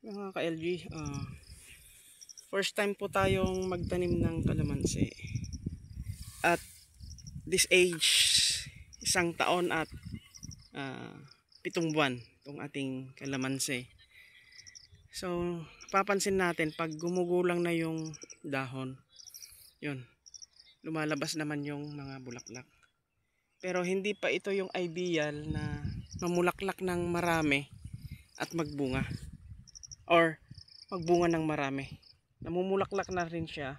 Mga ka-LG, first time po tayong magtanim ng kalamansi. At this age, 1 taon at 7 buwan itong ating kalamansi. So, papansin natin pag gumugulang na yung dahon, yun, lumalabas naman yung mga bulaklak. Pero hindi pa ito yung ideal na mamulaklak ng marami at magbunga. Or magbunga ng marami. Namumulaklak na rin siya.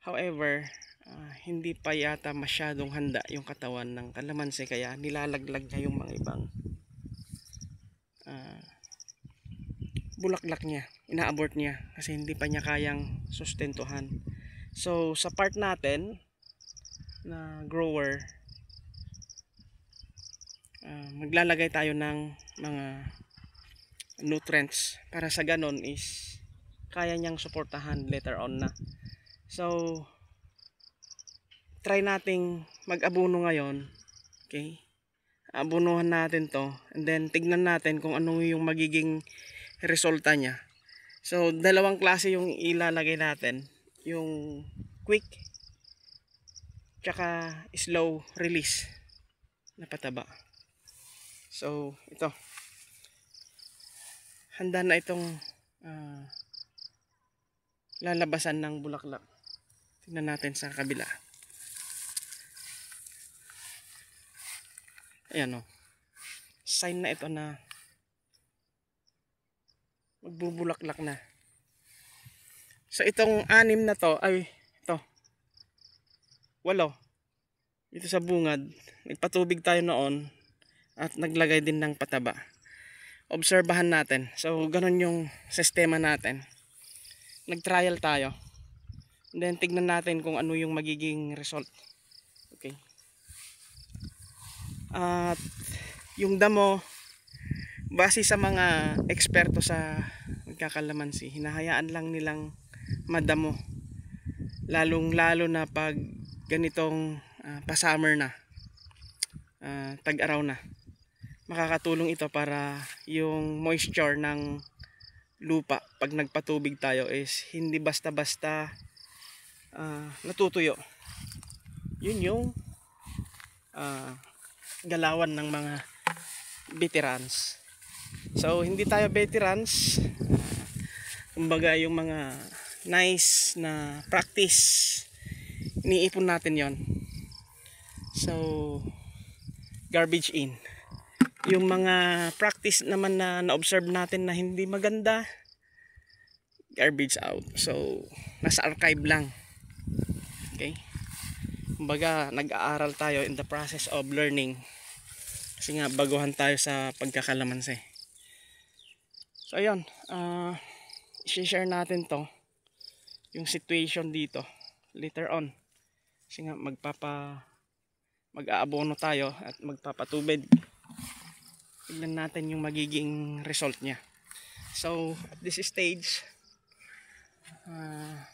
However, hindi pa yata masyadong handa yung katawan ng kalamansi, kaya nilalaglag niya yung mga ibang bulaklak niya. Ina-abort niya kasi hindi pa niya kayang sustentuhan. So sa part natin na grower, maglalagay tayo ng mga nutrients para sa ganon is kaya niyang suportahan later on na. So try nating mag-abono ngayon. Okay, abunuhan natin to and then tignan natin kung ano yung magiging resulta niya. So dalawang klase yung ilalagay natin, yung quick tsaka slow release na pataba. So ito, handa na itong lalabasan ng bulaklak. Tingnan natin sa kabila. Ayan o, sign na ito na magbubulaklak na. So itong 6 na to, ay ito 8 dito sa bungad. Nagpatubig tayo noon at naglagay din ng pataba. Obserbahan natin. So ganun yung sistema natin. Nag-trial tayo. And then tignan natin kung ano yung magiging result. Okay. At yung damo, base sa mga eksperto sa magkakalamansi, hinahayaan lang nilang madamo. Lalong lalo na pag ganitong pa-summer na, tag-araw na. Makakatulong ito para yung moisture ng lupa pag nagpatubig tayo is hindi basta-basta natutuyo. Yun yung galawan ng mga veterans. So hindi tayo veterans, kumbaga yung mga nice na practice, iniipon natin yon. So garbage in. Yung mga practice naman na na-observe natin na hindi maganda, garbage out. So nasa archive lang. Okay, kumbaga nag-aaral tayo in the process of learning, kasi nga baguhan tayo sa pagkakalamansi. So ayun, i-share natin to, yung situation dito later on, kasi nga mag-aabono tayo at magpapatubig. Tignan natin yung magiging result nya. So at this stage,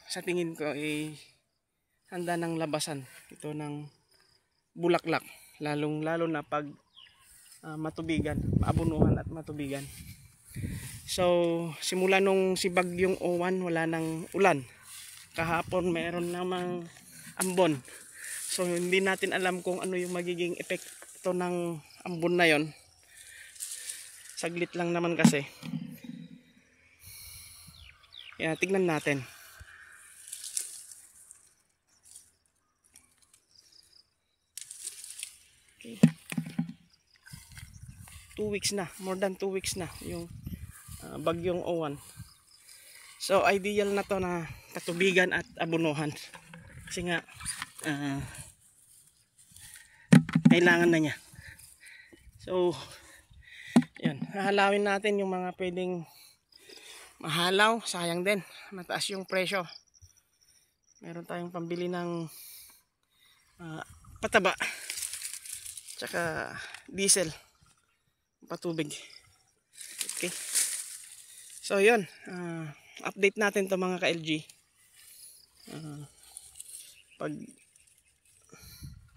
sa tingin ko ay handa ng labasan ito ng bulaklak, lalong lalo na pag matubigan, maabunuhan at matubigan. So simula nung si Bagyong Owan, wala nang ulan. Kahapon meron namang ambon. So hindi natin alam kung ano yung magiging epekto ng ambon na yon. Saglit lang naman kasi. Kaya tignan natin. Okay. 2 weeks na, more than 2 weeks na yung Bagyong Owan. So ideal na to na katubigan at abunuhan. Kasi nga kailangan na niya. So yan, hahalawin natin yung mga pwedeng mahalaw, sayang din, mataas yung presyo. Meron tayong pambili ng pataba tsaka diesel patubig. Okay, so yun, update natin to mga ka-LG pag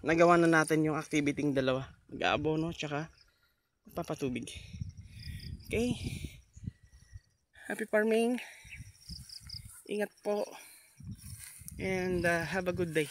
nagawa na natin yung activity ng dalawa, mag-aabono tsaka papatubig. Okay, Happy farming. Ingat po. And have a good day.